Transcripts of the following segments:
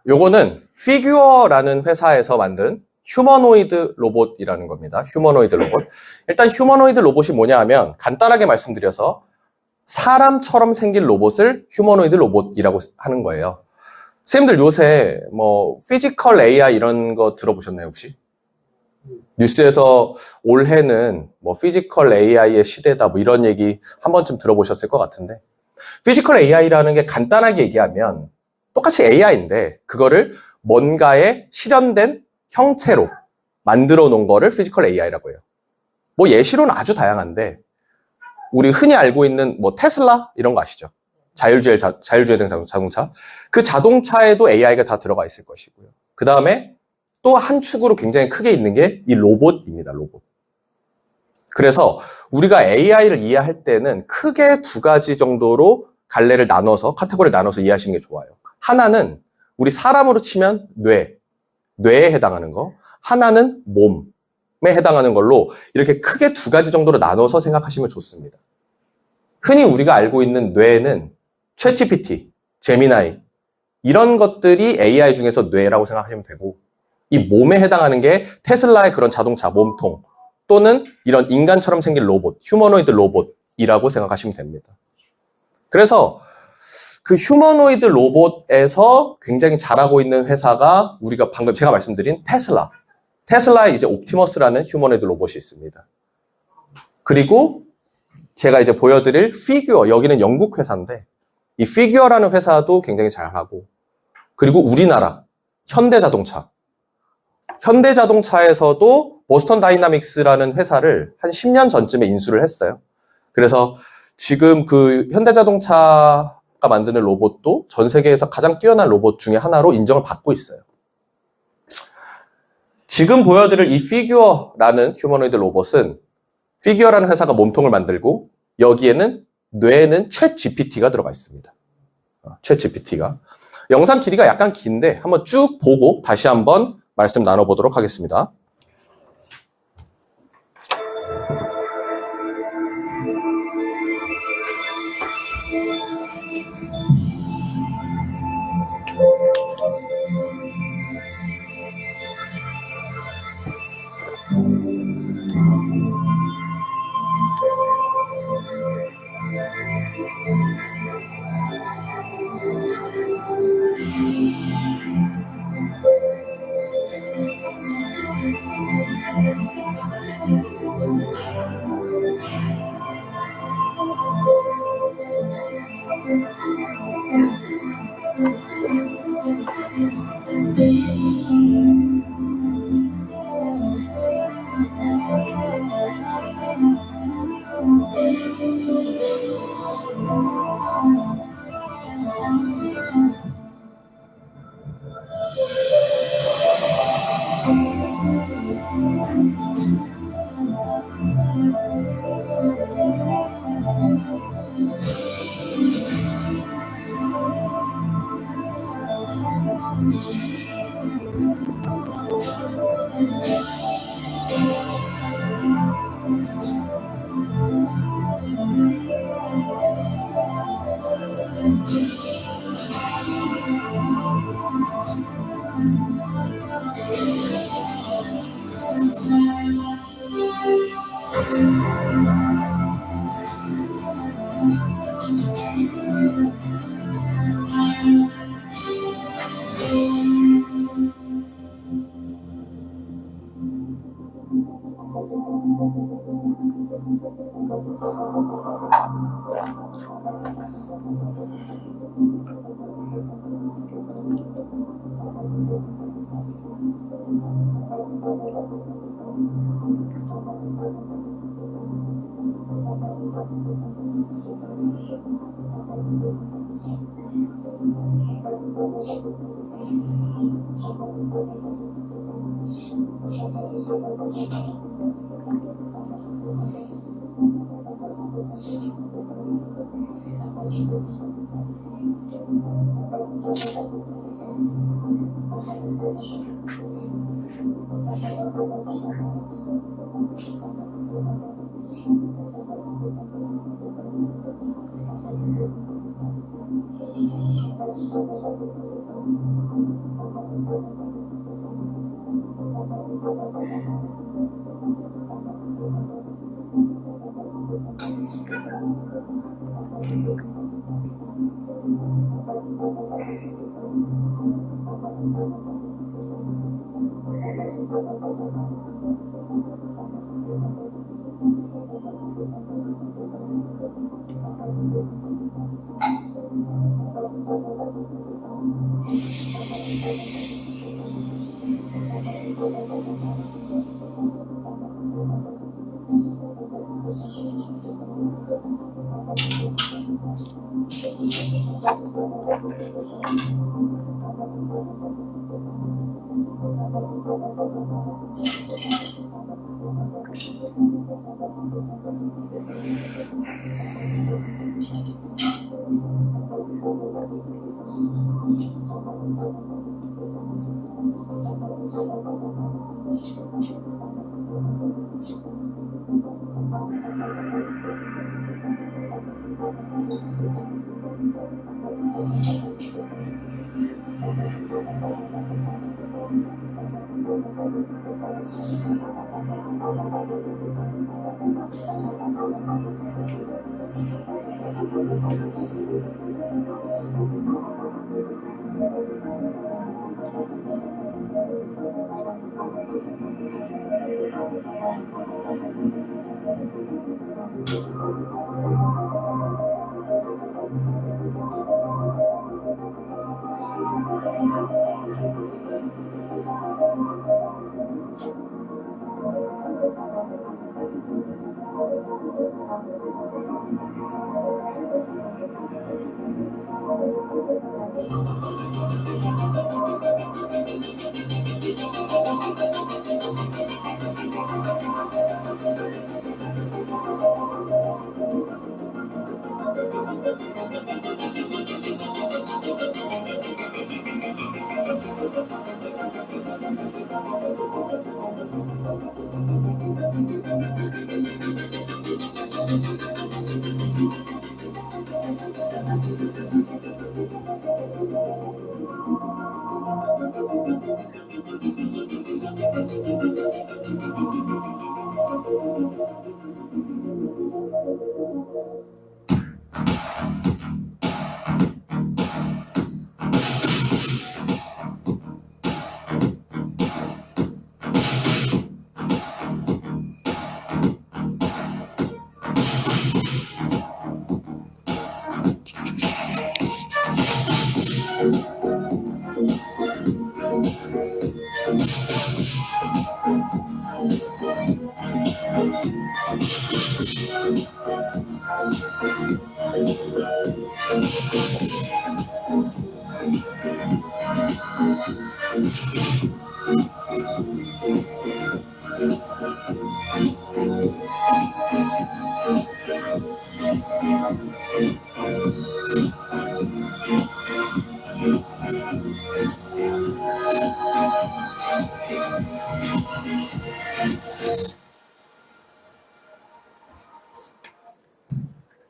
요거는 피규어라는 회사에서 만든 휴머노이드 로봇이라는 겁니다. 휴머노이드 로봇. 일단 휴머노이드 로봇이 뭐냐 하면 간단하게 말씀드려서 사람처럼 생긴 로봇을 휴머노이드 로봇이라고 하는 거예요. 선생님들 요새 뭐 피지컬 AI 이런 거 들어보셨나요 혹시? 뉴스에서 올해는 뭐 피지컬 AI의 시대다 뭐 이런 얘기 한 번쯤 들어보셨을 것 같은데, 피지컬 AI라는 게 간단하게 얘기하면 똑같이 AI인데 그거를 뭔가에 실현된 형체로 만들어 놓은 거를 피지컬 AI라고 해요. 뭐 예시로는 아주 다양한데 우리 흔히 알고 있는 뭐 테슬라 이런 거 아시죠? 자율주행 자동차. 그 자동차에도 AI가 다 들어가 있을 것이고요. 그 다음에 또 한 축으로 굉장히 크게 있는 게 이 로봇입니다. 로봇. 그래서 우리가 AI를 이해할 때는 크게 두 가지 정도로 갈래를 나눠서, 카테고리를 나눠서 이해하시는 게 좋아요. 하나는 우리 사람으로 치면 뇌에 해당하는 거, 하나는 몸에 해당하는 걸로 이렇게 크게 두 가지 정도로 나눠서 생각하시면 좋습니다. 흔히 우리가 알고 있는 뇌는 챗GPT, 제미나이 이런 것들이 AI 중에서 뇌라고 생각하시면 되고, 이 몸에 해당하는 게 테슬라의 그런 자동차, 몸통 또는 이런 인간처럼 생긴 로봇, 휴머노이드 로봇이라고 생각하시면 됩니다. 그래서 그 휴머노이드 로봇에서 굉장히 잘하고 있는 회사가 우리가 방금 제가 말씀드린 테슬라. 테슬라에 이제 옵티머스라는 휴머노이드 로봇이 있습니다. 그리고 제가 이제 보여드릴 피규어, 여기는 영국 회사인데 이 피규어라는 회사도 굉장히 잘하고, 그리고 우리나라 현대자동차에서도 보스턴 다이나믹스라는 회사를 한 10년 전쯤에 인수를 했어요. 그래서 지금 그 현대자동차가 만드는 로봇도 전 세계에서 가장 뛰어난 로봇 중에 하나로 인정을 받고 있어요. 지금 보여드릴 이 피규어라는 휴머노이드 로봇은 피규어라는 회사가 몸통을 만들고 여기에는 뇌에는 챗 GPT가 들어가 있습니다. 챗 GPT가. 영상 길이가 약간 긴데 한번 쭉 보고 다시 한번 말씀 나눠보도록 하겠습니다.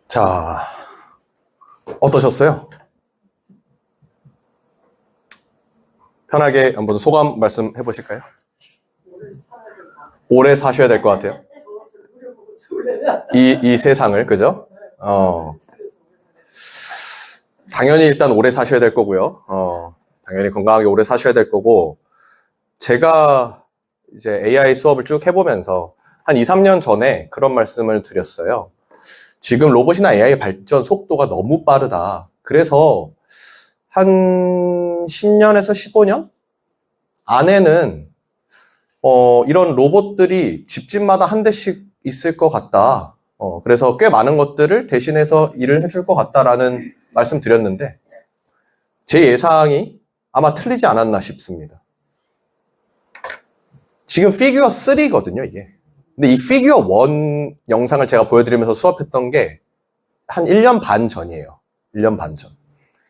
자, 어떠셨어요? 편하게 한번 소감 말씀해 보실까요? 오래 사셔야 될 것 같아요. 이 세상을, 그죠? 당연히 일단 오래 사셔야 될 거고요. 당연히 건강하게 오래 사셔야 될 거고, 제가 이제 AI 수업을 쭉 해보면서 한 2, 3년 전에 그런 말씀을 드렸어요. 지금 로봇이나 AI 발전 속도가 너무 빠르다. 그래서 한 10년에서 15년 안에는 이런 로봇들이 집집마다 한 대씩 있을 것 같다. 그래서 꽤 많은 것들을 대신해서 일을 해줄 것 같다라는 말씀 드렸는데 제 예상이 아마 틀리지 않았나 싶습니다. 지금 피규어 3거든요, 이게. 근데 이 피규어 1 영상을 제가 보여드리면서 수업했던 게 한 1년 반 전이에요. 1년 반 전.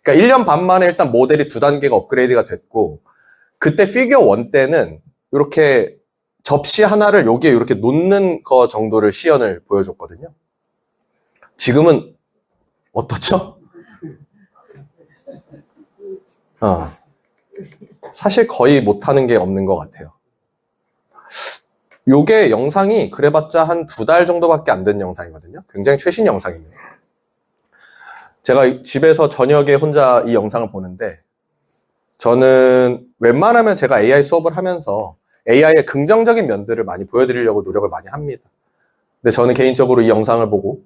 그러니까 1년 반 만에 일단 모델이 2단계가 업그레이드가 됐고, 그때 피규어 1 때는 이렇게 접시 하나를 여기에 이렇게 놓는 거 정도를 시연을 보여줬거든요. 지금은 어떻죠? 사실 거의 못하는 게 없는 것 같아요. 요게 영상이 그래봤자 한 2달 정도밖에 안 된 영상이거든요. 굉장히 최신 영상입니다. 제가 집에서 저녁에 혼자 이 영상을 보는데 저는 웬만하면 제가 AI 수업을 하면서 AI의 긍정적인 면들을 많이 보여드리려고 노력을 많이 합니다. 근데 저는 개인적으로 이 영상을 보고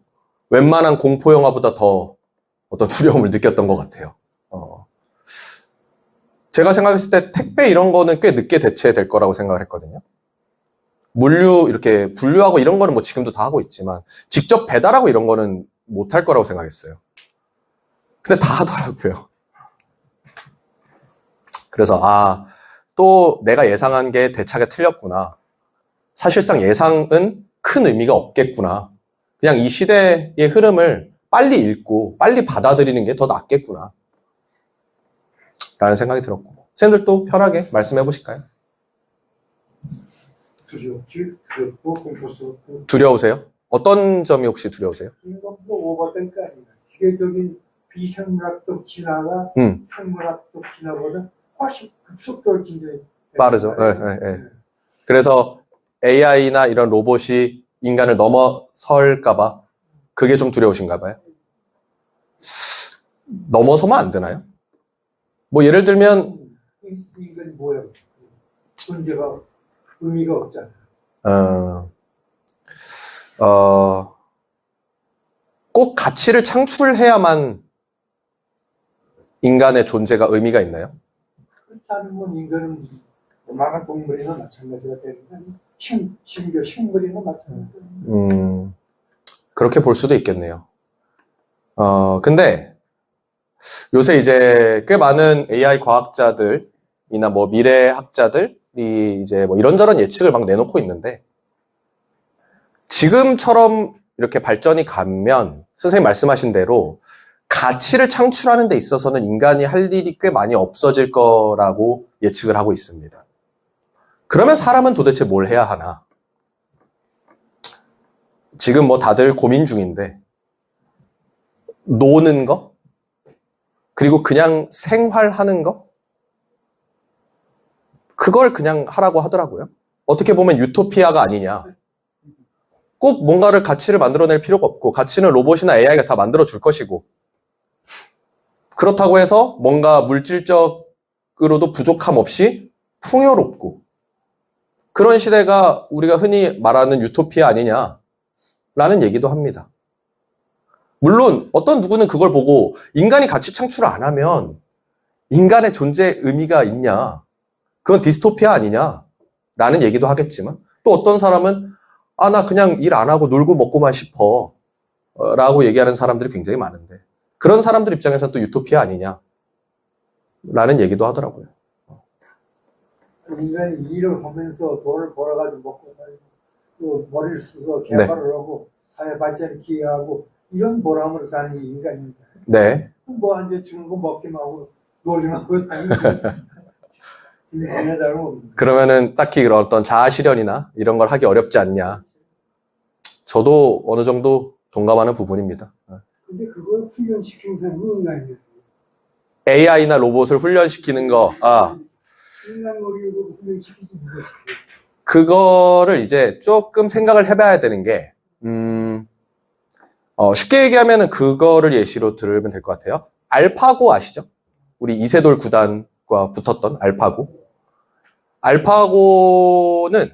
웬만한 공포 영화보다 더 어떤 두려움을 느꼈던 것 같아요. 제가 생각했을 때 택배 이런 거는 꽤 늦게 대체될 거라고 생각을 했거든요. 물류 이렇게 분류하고 이런 거는 뭐 지금도 다 하고 있지만 직접 배달하고 이런 거는 못 할 거라고 생각했어요. 근데 다 하더라고요. 그래서 또 내가 예상한 게 대차게 틀렸구나. 사실상 예상은 큰 의미가 없겠구나. 그냥 이 시대의 흐름을 빨리 읽고 빨리 받아들이는 게 더 낫겠구나. 라는 생각이 들었고. 선생님들도 편하게 말씀해 보실까요? 두렵고 공포스럽고. 두려우세요? 어떤 점이 혹시 두려우세요? 이거 오버된 거 아니야. 기계적인 비생물학적 진화가 생물학적 진화보다 훨씬 급속도로 진전이 빠르죠. 네. 그래서 AI나 이런 로봇이 인간을 넘어설까봐 그게 좀 두려우신가 봐요. 넘어서면 안 되나요? 뭐 예를 들면 인간이 뭐야? 존재가 의미가 없잖아. 꼭 가치를 창출해야만 인간의 존재가 의미가 있나요? 그렇지 않으면 인간은 웬만한 동물이나 마찬가지가 되는 심지어 식물이나 마찬가지다. 그렇게 볼 수도 있겠네요. 근데 요새 이제 꽤 많은 AI 과학자들이나 뭐 미래학자들이 이제 뭐 이런저런 예측을 막 내놓고 있는데 지금처럼 이렇게 발전이 가면 선생님 말씀하신 대로 가치를 창출하는 데 있어서는 인간이 할 일이 꽤 많이 없어질 거라고 예측을 하고 있습니다. 그러면 사람은 도대체 뭘 해야 하나? 지금 뭐 다들 고민 중인데 노는 거? 그리고 그냥 생활하는 거? 그걸 그냥 하라고 하더라고요. 어떻게 보면 유토피아가 아니냐. 꼭 뭔가를 가치를 만들어낼 필요가 없고 가치는 로봇이나 AI가 다 만들어줄 것이고 그렇다고 해서 뭔가 물질적으로도 부족함 없이 풍요롭고 그런 시대가 우리가 흔히 말하는 유토피아 아니냐라는 얘기도 합니다. 물론 어떤 누구는 그걸 보고 인간이 가치 창출을 안 하면 인간의 존재의 의미가 있냐? 그건 디스토피아 아니냐? 라는 얘기도 하겠지만 또 어떤 사람은 나 그냥 일 안 하고 놀고 먹고만 싶어 라고 얘기하는 사람들이 굉장히 많은데 그런 사람들 입장에서는 또 유토피아 아니냐? 라는 얘기도 하더라고요. 인간이 일을 하면서 돈을 벌어가지고 먹고 살고 또 머리를 써서 개발을 하고 사회 발전에 기여하고 이런 보람으로 사는 게 인간입니다. 네. 뭐 이제 주는 거 먹기만 하고 놀기만 하고 사는 게 그러면은 딱히 그런 어떤 자아 실현이나 이런 걸 하기 어렵지 않냐? 저도 어느 정도 동감하는 부분입니다. 근데 그걸 훈련시키는 사람이 인간이에요. AI나 로봇을 훈련시키는 거, 인간 머리로 훈련시키지 누가 시켜요? 그거를 이제 조금 생각을 해봐야 되는 게, 쉽게 얘기하면은 그거를 예시로 들으면 될 것 같아요. 알파고 아시죠? 우리 이세돌 구단과 붙었던 알파고. 알파고는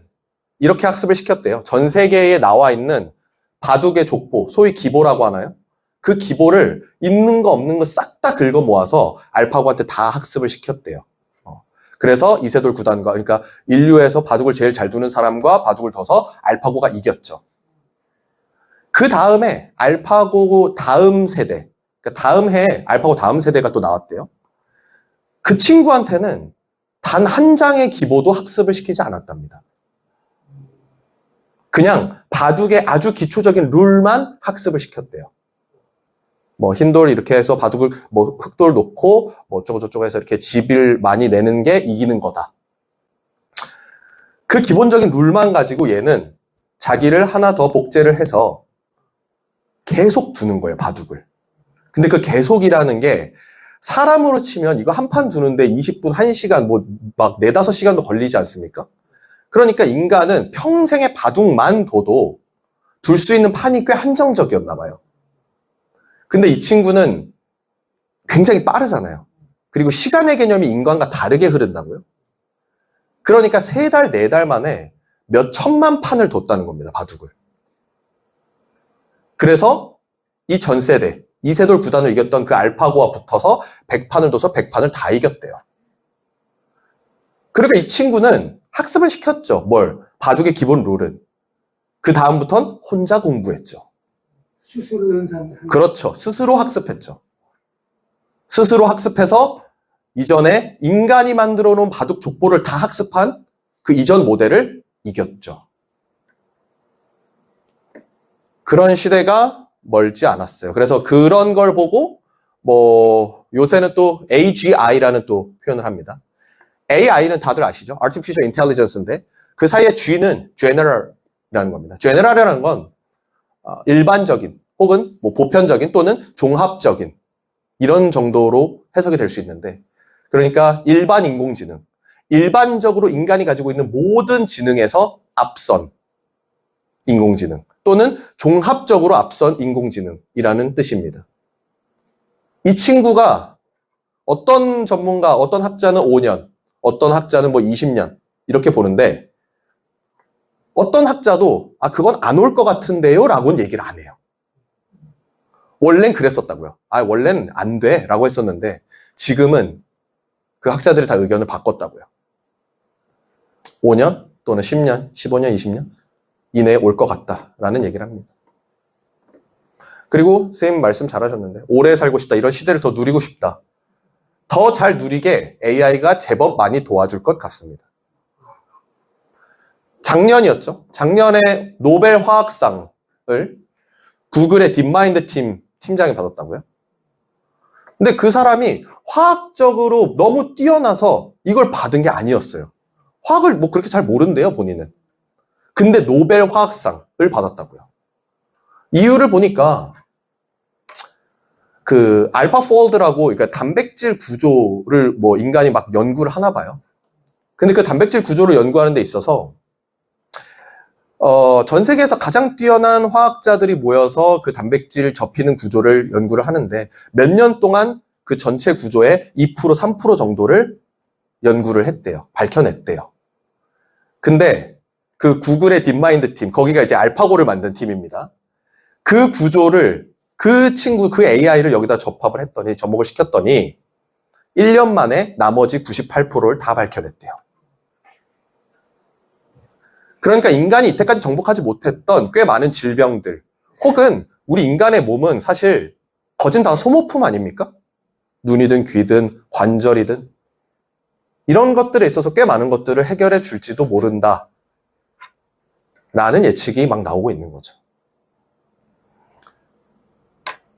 이렇게 학습을 시켰대요. 전 세계에 나와 있는 바둑의 족보, 소위 기보라고 하나요? 그 기보를 있는 거 없는 거 싹 다 긁어 모아서 알파고한테 다 학습을 시켰대요. 그래서 이세돌 구단과, 그러니까 인류에서 바둑을 제일 잘 두는 사람과 바둑을 둬서 알파고가 이겼죠. 그 다음에 알파고 다음 세대, 그러니까 다음 해에 알파고 다음 세대가 또 나왔대요. 그 친구한테는 단 한 장의 기보도 학습을 시키지 않았답니다. 그냥 바둑의 아주 기초적인 룰만 학습을 시켰대요. 뭐 흰돌 이렇게 해서 바둑을 뭐 흑돌 놓고 뭐 어쩌고 저쩌고 해서 이렇게 집을 많이 내는 게 이기는 거다. 그 기본적인 룰만 가지고 얘는 자기를 하나 더 복제를 해서 계속 두는 거예요, 바둑을. 근데 그 계속이라는 게 사람으로 치면 이거 한 판 두는데 20분, 1시간, 뭐, 막 4, 5시간도 걸리지 않습니까? 그러니까 인간은 평생의 바둑만 둬도 둘 수 있는 판이 꽤 한정적이었나 봐요. 근데 이 친구는 굉장히 빠르잖아요. 그리고 시간의 개념이 인간과 다르게 흐른다고요. 그러니까 3달, 4달 만에 몇 천만 판을 뒀다는 겁니다, 바둑을. 그래서 이 전 세대, 이세돌 구단을 이겼던 그 알파고와 붙어서 100판을 둬서 100판을 다 이겼대요. 그러니까 이 친구는 학습을 시켰죠. 뭘? 바둑의 기본 룰은. 그 다음부턴 혼자 공부했죠. 스스로 연상. 그렇죠. 스스로 학습했죠. 스스로 학습해서 이전에 인간이 만들어 놓은 바둑 족보를 다 학습한 그 이전 모델을 이겼죠. 그런 시대가 멀지 않았어요. 그래서 그런 걸 보고 뭐 요새는 또 AGI라는 또 표현을 합니다. AI는 다들 아시죠? Artificial Intelligence인데 그 사이에 G는 General이라는 겁니다. General이라는 건 일반적인 혹은 뭐 보편적인 또는 종합적인 이런 정도로 해석이 될 수 있는데 그러니까 일반 인공지능, 일반적으로 인간이 가지고 있는 모든 지능에서 앞선 인공지능 또는 종합적으로 앞선 인공지능이라는 뜻입니다. 이 친구가 어떤 전문가, 어떤 학자는 5년, 어떤 학자는 뭐 20년 이렇게 보는데 어떤 학자도 그건 안 올 것 같은데요 라고는 얘기를 안 해요. 원래는 그랬었다고요. 원래는 안 돼 라고 했었는데 지금은 그 학자들이 다 의견을 바꿨다고요. 5년 또는 10년, 15년, 20년 이내에 올 것 같다라는 얘기를 합니다. 그리고 선생님 말씀 잘하셨는데 오래 살고 싶다, 이런 시대를 더 누리고 싶다. 더 잘 누리게 AI가 제법 많이 도와줄 것 같습니다. 작년이었죠. 작년에 노벨 화학상을 구글의 딥마인드 팀장이 받았다고요. 근데 그 사람이 화학적으로 너무 뛰어나서 이걸 받은 게 아니었어요. 화학을 뭐 그렇게 잘 모른대요, 본인은. 근데 노벨 화학상을 받았다고요. 이유를 보니까 그 알파폴드라고, 그러니까 단백질 구조를 뭐 인간이 막 연구를 하나 봐요. 근데 그 단백질 구조를 연구하는 데 있어서 전 세계에서 가장 뛰어난 화학자들이 모여서 그 단백질 접히는 구조를 연구를 하는데 몇 년 동안 그 전체 구조의 2%, 3% 정도를 연구를 했대요. 밝혀냈대요. 근데 그 구글의 딥마인드 팀, 거기가 이제 알파고를 만든 팀입니다. 그 구조를 그 AI를 여기다 접목을 시켰더니 1년 만에 나머지 98%를 다 밝혀냈대요. 그러니까 인간이 이때까지 정복하지 못했던 꽤 많은 질병들, 혹은 우리 인간의 몸은 사실 거진 다 소모품 아닙니까? 눈이든 귀든 관절이든 이런 것들에 있어서 꽤 많은 것들을 해결해 줄지도 모른다 라는 예측이 막 나오고 있는 거죠.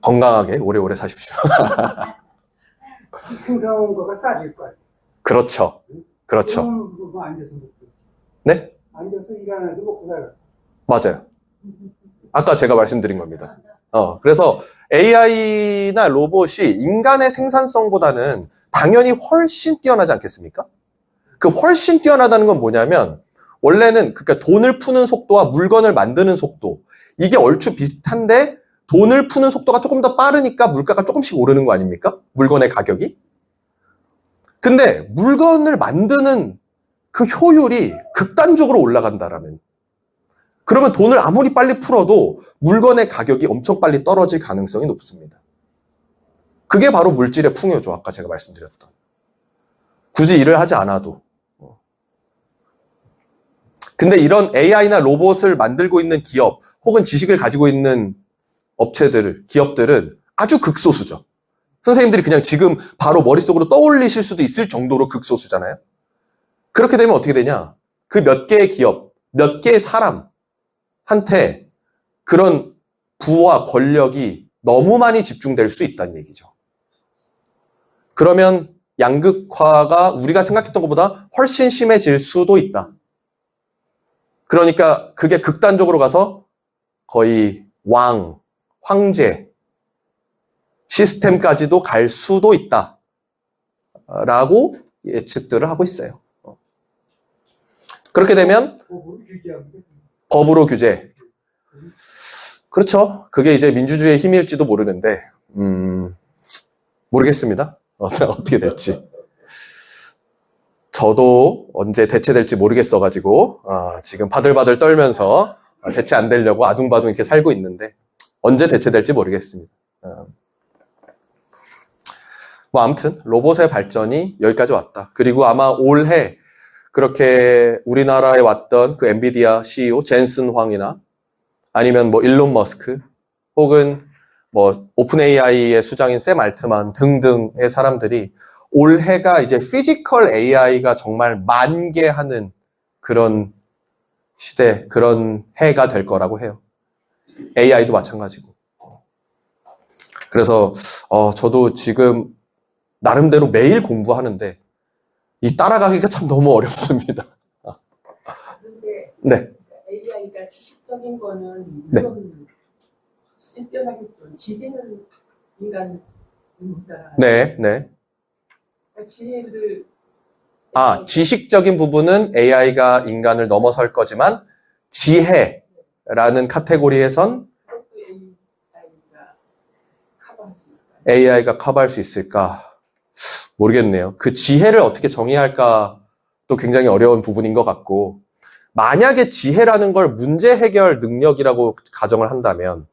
건강하게 오래오래 사십시오. 생산한 거가 싸질 거야. 그렇죠. 그렇죠. 뭐 앉아서 먹고. 네? 앉아서 일 안 해도 먹고 살아. 맞아요. 아까 제가 말씀드린 겁니다. 그래서 AI나 로봇이 인간의 생산성보다는 당연히 훨씬 뛰어나지 않겠습니까? 그 훨씬 뛰어나다는 건 뭐냐면 원래는 그러니까 돈을 푸는 속도와 물건을 만드는 속도, 이게 얼추 비슷한데 돈을 푸는 속도가 조금 더 빠르니까 물가가 조금씩 오르는 거 아닙니까? 물건의 가격이. 근데 물건을 만드는 그 효율이 극단적으로 올라간다라면, 그러면 돈을 아무리 빨리 풀어도 물건의 가격이 엄청 빨리 떨어질 가능성이 높습니다. 그게 바로 물질의 풍요죠. 아까 제가 말씀드렸던. 굳이 일을 하지 않아도. 근데 이런 AI나 로봇을 만들고 있는 기업 혹은 지식을 가지고 있는 기업들은 아주 극소수죠. 선생님들이 그냥 지금 바로 머릿속으로 떠올리실 수도 있을 정도로 극소수잖아요. 그렇게 되면 어떻게 되냐? 그 몇 개의 기업, 몇 개의 사람한테 그런 부와 권력이 너무 많이 집중될 수 있다는 얘기죠. 그러면 양극화가 우리가 생각했던 것보다 훨씬 심해질 수도 있다. 그러니까 그게 극단적으로 가서 거의 황제 시스템까지도 갈 수도 있다. 라고 예측들을 하고 있어요. 그렇게 되면 법으로 규제하는 게 법으로 규제. 그렇죠. 그게 이제 민주주의의 힘일지도 모르는데, 모르겠습니다. 어떻게 될지. 저도 언제 대체될지 모르겠어가지고, 지금 바들바들 떨면서 대체 안 되려고 아둥바둥 이렇게 살고 있는데, 언제 대체될지 모르겠습니다. 뭐, 아무튼, 로봇의 발전이 여기까지 왔다. 그리고 아마 올해 그렇게 우리나라에 왔던 그 엔비디아 CEO 젠슨 황이나 아니면 뭐 일론 머스크 혹은 뭐 오픈 AI의 수장인 샘 알트만 등등의 사람들이 올해가 이제 피지컬 AI가 정말 만개하는 그런 시대, 그런 해가 될 거라고 해요. AI도 마찬가지고. 그래서 저도 지금 나름대로 매일 공부하는데 이 따라가기가 참 너무 어렵습니다. 근데 네. AI가 지식적인 거는 네. 물론 훨씬 뛰어나겠죠. 지혜는 인간입니다. 네, 네. 지혜를 지식적인 부분은 AI가 인간을 넘어설 거지만 지혜라는 카테고리에선 그것도 AI가 커버할 수 있을까요? AI가 커버할 수 있을까? 모르겠네요. 그 지혜를 어떻게 정의할까 또 굉장히 어려운 부분인 것 같고, 만약에 지혜라는 걸 문제 해결 능력이라고 가정을 한다면,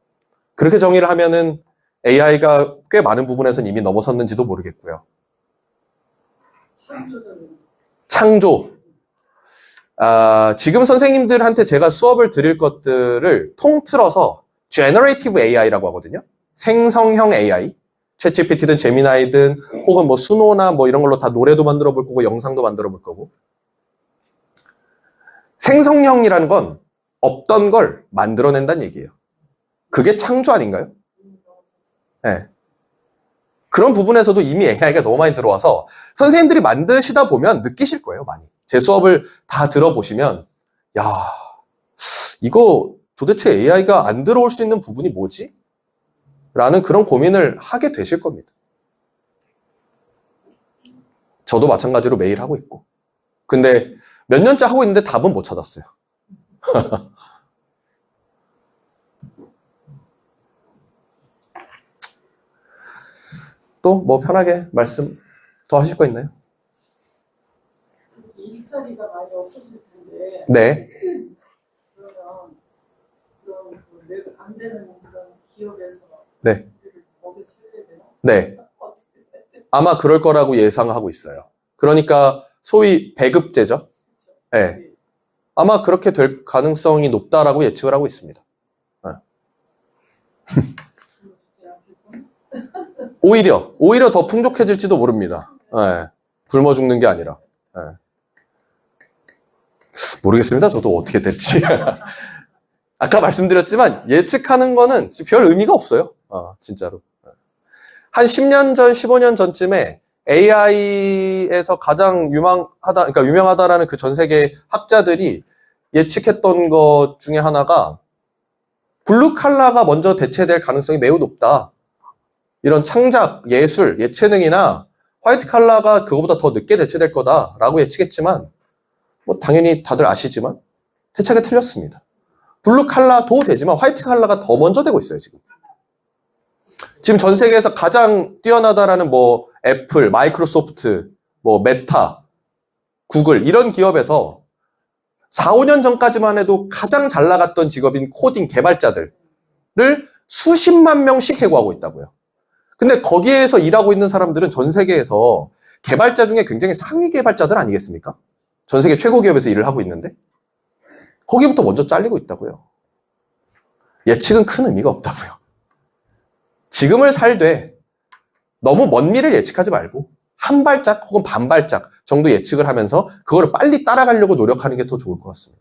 그렇게 정의를 하면은 AI가 꽤 많은 부분에선 이미 넘어섰는지도 모르겠고요. 창조적인 창조. 지금 선생님들한테 제가 수업을 드릴 것들을 통틀어서 Generative AI라고 하거든요. 생성형 AI. 챗GPT든 제미나이든 혹은 뭐 수노나 뭐 이런 걸로 다 노래도 만들어 볼 거고 영상도 만들어 볼 거고. 생성형이라는 건 없던 걸 만들어낸다는 얘기예요. 그게 창조 아닌가요? 네. 그런 부분에서도 이미 AI가 너무 많이 들어와서 선생님들이 만드시다 보면 느끼실 거예요, 많이. 제 수업을 다 들어보시면, 야, 이거 도대체 AI가 안 들어올 수 있는 부분이 뭐지? 라는 그런 고민을 하게 되실 겁니다. 저도 마찬가지로 매일 하고 있고. 근데 몇 년째 하고 있는데 답은 못 찾았어요. 또 뭐 편하게 말씀 더 하실 거 있나요? 일자리가 많이 없어질 텐데 네. 그러면 그런 안 되는 그런 기업에서 네. 먹여 살려야 되나? 네. 어떻게 아마 그럴 거라고 예상하고 있어요. 그러니까 소위 배급제죠. 네. 아마 그렇게 될 가능성이 높다라고 예측을 하고 있습니다. 네. 오히려 더 풍족해질지도 모릅니다. 네. 굶어 죽는 게 아니라. 네. 모르겠습니다. 저도 어떻게 될지. 아까 말씀드렸지만 예측하는 거는 별 의미가 없어요. 진짜로. 한 10년 전, 15년 전쯤에 AI에서 가장 그러니까 유명하다라는 그 전 세계 학자들이 예측했던 것 중에 하나가 블루 칼라가 먼저 대체될 가능성이 매우 높다. 이런 창작, 예술, 예체능이나 화이트 칼라가 그거보다 더 늦게 대체될 거다라고 예측했지만 뭐 당연히 다들 아시지만 대체가 틀렸습니다. 블루 칼라도 되지만 화이트 칼라가 더 먼저 되고 있어요, 지금. 지금 전 세계에서 가장 뛰어나다라는 뭐 애플, 마이크로소프트, 뭐 메타, 구글 이런 기업에서 4, 5년 전까지만 해도 가장 잘 나갔던 직업인 코딩 개발자들을 수십만 명씩 해고하고 있다고요. 근데 거기에서 일하고 있는 사람들은 전 세계에서 개발자 중에 굉장히 상위 개발자들 아니겠습니까? 전 세계 최고 기업에서 일을 하고 있는데 거기부터 먼저 잘리고 있다고요. 예측은 큰 의미가 없다고요. 지금을 살되 너무 먼 미래를 예측하지 말고 한 발짝 혹은 반 발짝 정도 예측을 하면서 그거를 빨리 따라가려고 노력하는 게 더 좋을 것 같습니다.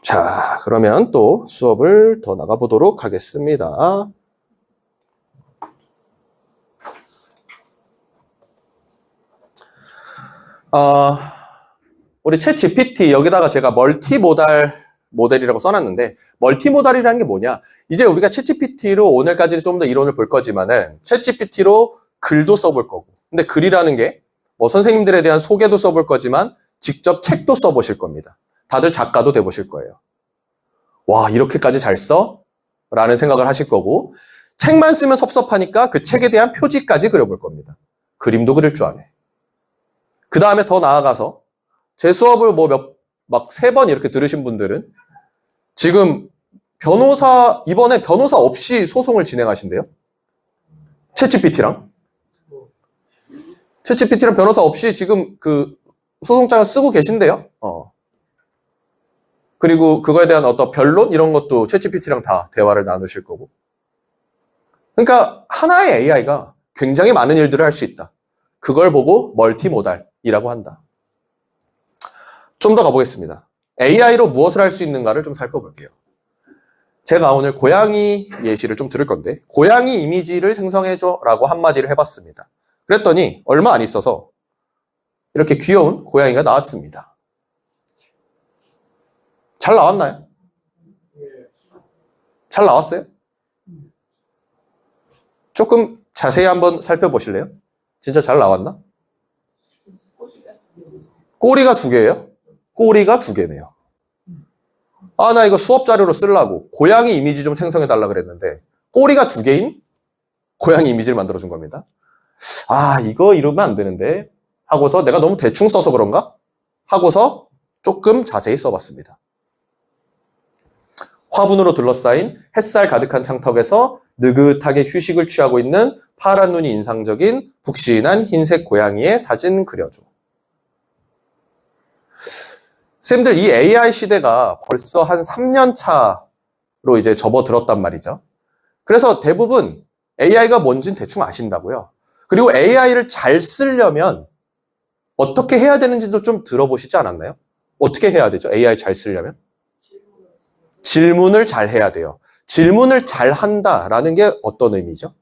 자, 그러면 또 수업을 더 나가보도록 하겠습니다. 우리 챗 GPT 여기다가 제가 멀티모달 모델이라고 써놨는데 멀티모달이라는 게 뭐냐? 이제 우리가 챗GPT로 오늘까지 좀 더 이론을 볼 거지만은 챗GPT로 글도 써볼 거고 근데 글이라는 게 뭐 선생님들에 대한 소개도 써볼 거지만 직접 책도 써보실 겁니다. 다들 작가도 돼보실 거예요. 와 이렇게까지 잘 써? 라는 생각을 하실 거고 책만 쓰면 섭섭하니까 그 책에 대한 표지까지 그려볼 겁니다. 그림도 그릴 줄 아네. 그 다음에 더 나아가서 제 수업을 막 3번 이렇게 들으신 분들은 지금 이번에 변호사 없이 소송을 진행하신대요. 챗GPT랑 변호사 없이 지금 그 소송장을 쓰고 계신대요. 그리고 그거에 대한 어떤 변론 이런 것도 챗GPT랑 다 대화를 나누실 거고. 그러니까 하나의 AI가 굉장히 많은 일들을 할 수 있다. 그걸 보고 멀티모달이라고 한다. 좀 더 가보겠습니다. AI로 무엇을 할 수 있는가를 좀 살펴볼게요. 제가 오늘 고양이 예시를 좀 들을 건데 고양이 이미지를 생성해줘 라고 한마디를 해봤습니다. 그랬더니 얼마 안 있어서 이렇게 귀여운 고양이가 나왔습니다. 잘 나왔나요? 잘 나왔어요? 조금 자세히 한번 살펴보실래요? 진짜 잘 나왔나? 꼬리가 2개예요? 꼬리가 2개네요. 아, 나 이거 수업 자료로 쓰려고 고양이 이미지 좀 생성해달라 그랬는데 꼬리가 2개인 고양이 이미지를 만들어준 겁니다. 아, 이거 이러면 안 되는데 하고서 내가 너무 대충 써서 그런가? 하고서 조금 자세히 써봤습니다. 화분으로 둘러싸인 햇살 가득한 창턱에서 느긋하게 휴식을 취하고 있는 파란 눈이 인상적인 북신한 흰색 고양이의 사진 그려줘. 쌤들 이 AI 시대가 벌써 한 3년 차로 이제 접어들었단 말이죠. 그래서 대부분 AI가 뭔진 대충 아신다고요. 그리고 AI를 잘 쓰려면 어떻게 해야 되는지도 좀 들어보시지 않았나요? 어떻게 해야 되죠? AI 잘 쓰려면? 질문을 잘 해야 돼요. 질문을 잘 한다라는 게 어떤 의미죠?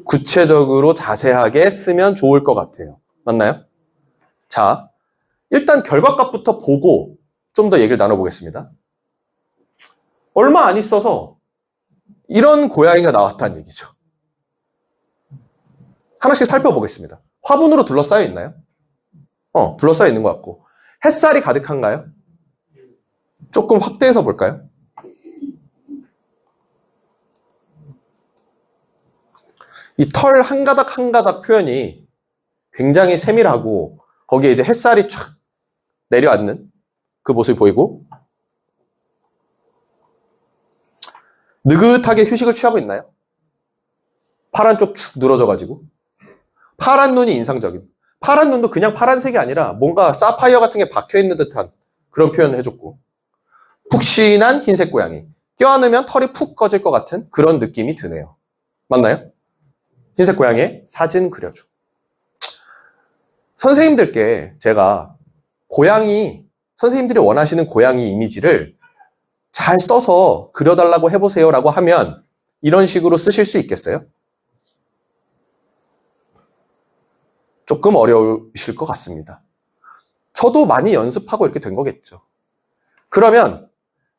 구체적으로 자세하게 쓰면 좋을 것 같아요. 맞나요? 자, 일단 결과값부터 보고 좀 더 얘기를 나눠보겠습니다. 얼마 안 있어서 이런 고양이가 나왔다는 얘기죠. 하나씩 살펴보겠습니다. 화분으로 둘러싸여 있나요? 둘러싸여 있는 것 같고. 햇살이 가득한가요? 조금 확대해서 볼까요? 이 털 한 가닥 한 가닥 표현이 굉장히 세밀하고 거기에 이제 햇살이 촥 내려앉는 그 모습이 보이고 느긋하게 휴식을 취하고 있나요? 파란 쪽 축 늘어져가지고 파란 눈이 인상적인 파란 눈도 그냥 파란색이 아니라 뭔가 사파이어 같은 게 박혀있는 듯한 그런 표현을 해줬고 푹신한 흰색 고양이 껴안으면 털이 푹 꺼질 것 같은 그런 느낌이 드네요. 맞나요? 흰색 고양이의 사진 그려줘. 선생님들께 제가 선생님들이 원하시는 고양이 이미지를 잘 써서 그려달라고 해보세요 라고 하면 이런 식으로 쓰실 수 있겠어요? 조금 어려우실 것 같습니다. 저도 많이 연습하고 이렇게 된 거겠죠. 그러면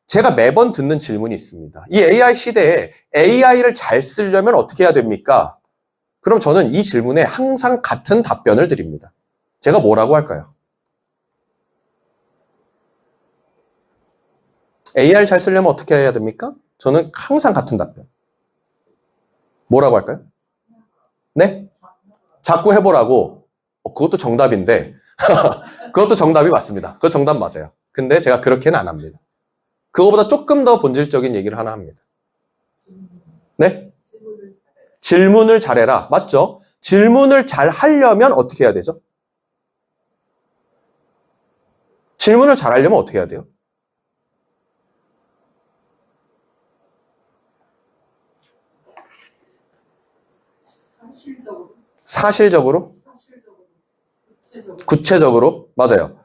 제가 매번 듣는 질문이 있습니다. 이 AI 시대에 AI를 잘 쓰려면 어떻게 해야 됩니까? 그럼 저는 이 질문에 항상 같은 답변을 드립니다. 제가 뭐라고 할까요? AI를 잘 쓰려면 어떻게 해야 됩니까? 저는 항상 같은 답변. 뭐라고 할까요? 네? 자꾸 해보라고. 그것도 정답인데 그것도 정답이 맞습니다. 그거 정답 맞아요. 근데 제가 그렇게는 안 합니다. 그거보다 조금 더 본질적인 얘기를 하나 합니다. 네? 질문을 잘해라. 맞죠? 질문을 잘 하려면 어떻게 해야 되죠? 질문을 잘 하려면 어떻게 해야 돼요? 사실적으로? 구체적으로? 맞아요.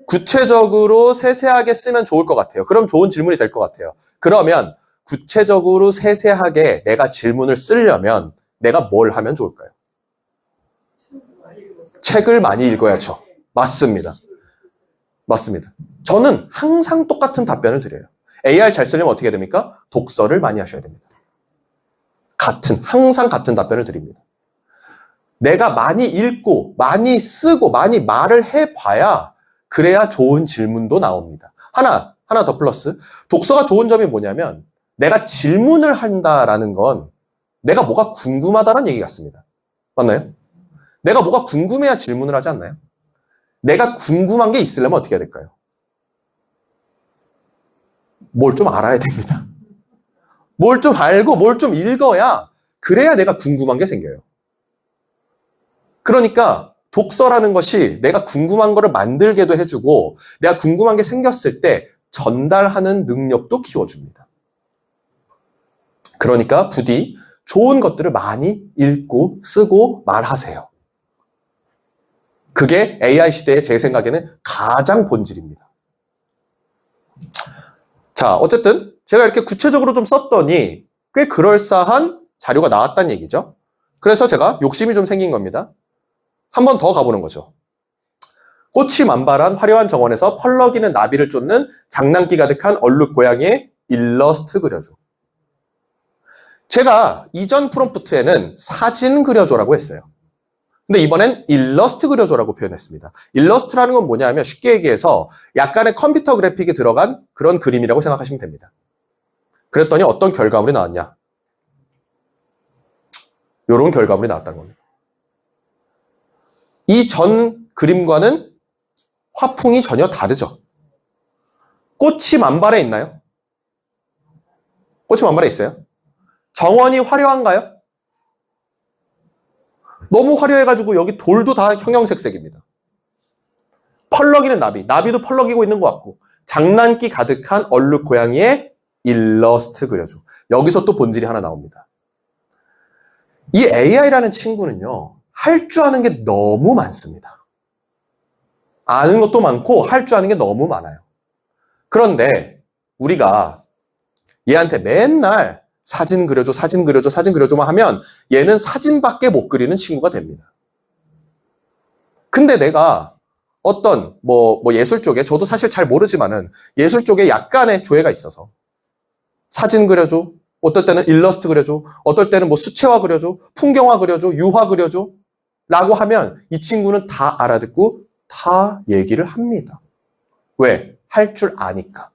구체적으로 세세하게 쓰면 좋을 것 같아요. 그럼 좋은 질문이 될 것 같아요. 그러면 구체적으로 세세하게 내가 질문을 쓰려면 내가 뭘 하면 좋을까요? 책을 많이 읽어야죠. 맞습니다. 맞습니다. 저는 항상 똑같은 답변을 드려요. AR 잘 쓰려면 어떻게 해야 됩니까? 독서를 많이 하셔야 됩니다. 항상 같은 답변을 드립니다. 내가 많이 읽고, 많이 쓰고, 많이 말을 해봐야 그래야 좋은 질문도 나옵니다. 하나 더 플러스. 독서가 좋은 점이 뭐냐면 내가 질문을 한다라는 건 내가 뭐가 궁금하다는 얘기 같습니다. 맞나요? 내가 뭐가 궁금해야 질문을 하지 않나요? 내가 궁금한 게 있으려면 어떻게 해야 될까요? 뭘 좀 알아야 됩니다. 뭘 좀 알고 뭘 좀 읽어야 그래야 내가 궁금한 게 생겨요. 그러니까 독서라는 것이 내가 궁금한 거를 만들게도 해주고 내가 궁금한 게 생겼을 때 전달하는 능력도 키워줍니다. 그러니까 부디 좋은 것들을 많이 읽고 쓰고 말하세요. 그게 AI 시대의 제 생각에는 가장 본질입니다. 자, 어쨌든 제가 이렇게 구체적으로 좀 썼더니 꽤 그럴싸한 자료가 나왔다는 얘기죠. 그래서 제가 욕심이 좀 생긴 겁니다. 한 번 더 가보는 거죠. 꽃이 만발한 화려한 정원에서 펄럭이는 나비를 쫓는 장난기 가득한 얼룩 고양이의 일러스트 그려줘. 제가 이전 프롬프트에는 사진 그려줘라고 했어요. 근데 이번엔 일러스트 그려줘라고 표현했습니다. 일러스트라는 건 뭐냐면 쉽게 얘기해서 약간의 컴퓨터 그래픽이 들어간 그런 그림이라고 생각하시면 됩니다. 그랬더니 어떤 결과물이 나왔냐? 이런 결과물이 나왔다는 겁니다. 이 전 그림과는 화풍이 전혀 다르죠. 꽃이 만발해 있나요? 꽃이 만발해 있어요? 정원이 화려한가요? 너무 화려해가지고 여기 돌도 다 형형색색입니다. 펄럭이는 나비도 펄럭이고 있는 것 같고 장난기 가득한 얼룩 고양이의 일러스트 그려줘. 여기서 또 본질이 하나 나옵니다. 이 AI라는 친구는요. 할 줄 아는 게 너무 많습니다. 아는 것도 많고 할 줄 아는 게 너무 많아요. 그런데 우리가 얘한테 맨날 사진 그려줘, 사진 그려줘, 사진 그려줘만 하면 얘는 사진밖에 못 그리는 친구가 됩니다. 근데 내가 어떤 예술 쪽에 저도 사실 잘 모르지만은 예술 쪽에 약간의 조예가 있어서 사진 그려줘, 어떨 때는 일러스트 그려줘, 어떨 때는 수채화 그려줘, 풍경화 그려줘, 유화 그려줘 라고 하면 이 친구는 다 알아듣고 다 얘기를 합니다. 왜? 할 줄 아니까.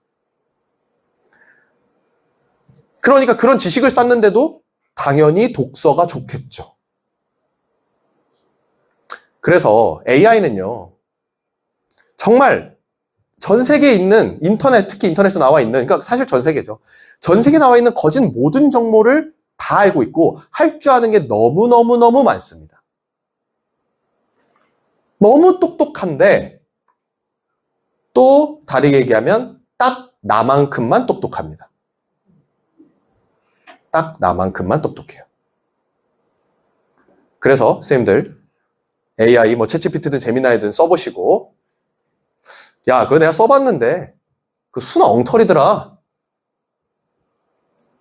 그러니까 그런 지식을 쌓는데도 당연히 독서가 좋겠죠. 그래서 AI는요, 정말 전 세계에 있는 인터넷, 특히 인터넷에 나와 있는, 그러니까 사실 전 세계죠. 전 세계에 나와 있는 거짓 모든 정보를 다 알고 있고 할 줄 아는 게 너무너무너무 많습니다. 너무 똑똑한데 또 다르게 얘기하면 딱 나만큼만 똑똑합니다. 딱 나만큼만 똑똑해요. 그래서 선생님들 AI 챗GPT든 제미나이든 써보시고 야 그거 내가 써봤는데 그 수는 엉터리더라.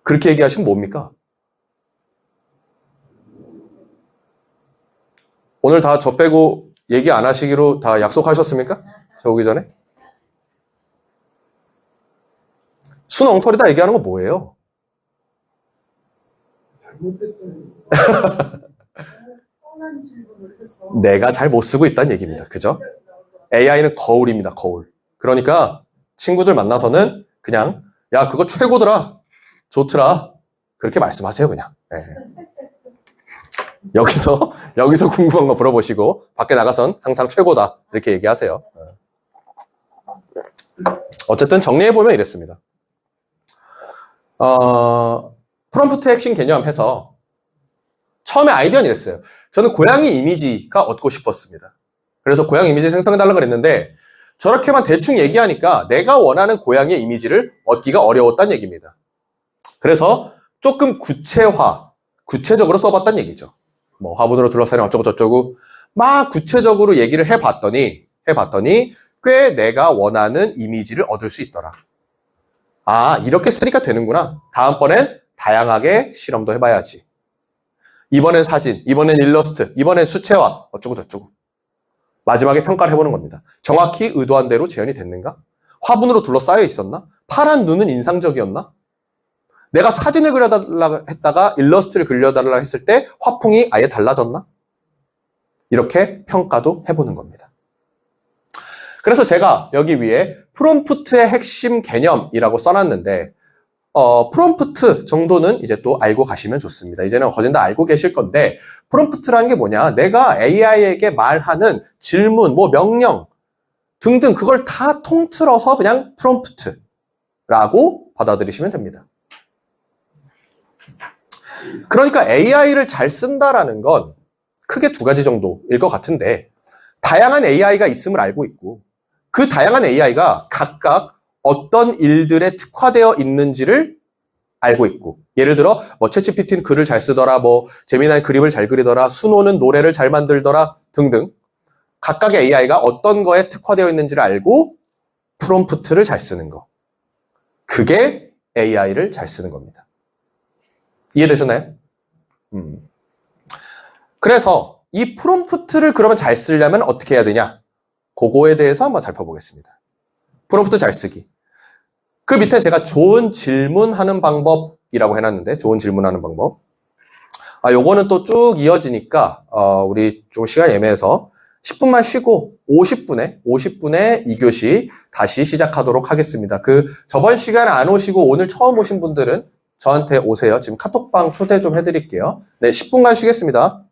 그렇게 얘기하시면 뭡니까? 오늘 다 저 빼고 얘기 안 하시기로 다 약속하셨습니까? 저 오기 전에? 수는 엉터리다 얘기하는 건 뭐예요? 뻔한 질문을 해서 내가 잘 못 쓰고 있다는 얘기입니다. 그죠? AI는 거울입니다. 거울. 그러니까 친구들 만나서는 그냥 야 그거 최고더라. 좋더라. 그렇게 말씀하세요 그냥. 네. 여기서 궁금한 거 물어보시고 밖에 나가선 항상 최고다. 이렇게 얘기하세요. 어쨌든 정리해보면 이랬습니다. 프롬프트 핵심 개념 해서 처음에 아이디어는 이랬어요. 저는 고양이 이미지가 얻고 싶었습니다. 그래서 고양이 이미지 생성해달라고 그랬는데 저렇게만 대충 얘기하니까 내가 원하는 고양이의 이미지를 얻기가 어려웠다는 얘기입니다. 그래서 조금 구체적으로 써봤다는 얘기죠. 화분으로 둘러싸인 어쩌고 저쩌고 막 구체적으로 얘기를 해봤더니 꽤 내가 원하는 이미지를 얻을 수 있더라. 아, 이렇게 쓰니까 되는구나. 다음번엔 다양하게 실험도 해봐야지. 이번엔 사진, 이번엔 일러스트, 이번엔 수채화, 어쩌고 저쩌고. 마지막에 평가를 해보는 겁니다. 정확히 의도한 대로 재현이 됐는가? 화분으로 둘러싸여 있었나? 파란 눈은 인상적이었나? 내가 사진을 그려달라 했다가 일러스트를 그려달라 했을 때 화풍이 아예 달라졌나? 이렇게 평가도 해보는 겁니다. 그래서 제가 여기 위에 프롬프트의 핵심 개념이라고 써놨는데 프롬프트 정도는 이제 또 알고 가시면 좋습니다. 이제는 거진 다 알고 계실 건데 프롬프트라는 게 뭐냐? 내가 AI에게 말하는 질문, 뭐 명령 등등 그걸 다 통틀어서 그냥 프롬프트라고 받아들이시면 됩니다. 그러니까 AI를 잘 쓴다라는 건 크게 두 가지 정도일 것 같은데 다양한 AI가 있음을 알고 있고 그 다양한 AI가 각각 어떤 일들에 특화되어 있는지를 알고 있고 예를 들어 뭐 챗GPT는 글을 잘 쓰더라 뭐 재미난 그림을 잘 그리더라 수노는 노래를 잘 만들더라 등등 각각의 AI가 어떤 거에 특화되어 있는지를 알고 프롬프트를 잘 쓰는 거 그게 AI를 잘 쓰는 겁니다. 이해되셨나요? 그래서 이 프롬프트를 그러면 잘 쓰려면 어떻게 해야 되냐? 그거에 대해서 한번 살펴보겠습니다. 프롬프트 잘 쓰기. 그 밑에 제가 좋은 질문하는 방법이라고 해놨는데 좋은 질문하는 방법. 요거는 또 쭉 이어지니까 우리 좀 시간이 애매해서 10분만 쉬고 50분에 2교시 다시 시작하도록 하겠습니다. 저번 시간에 안 오시고 오늘 처음 오신 분들은 저한테 오세요. 지금 카톡방 초대 좀 해드릴게요. 네, 10분간 쉬겠습니다.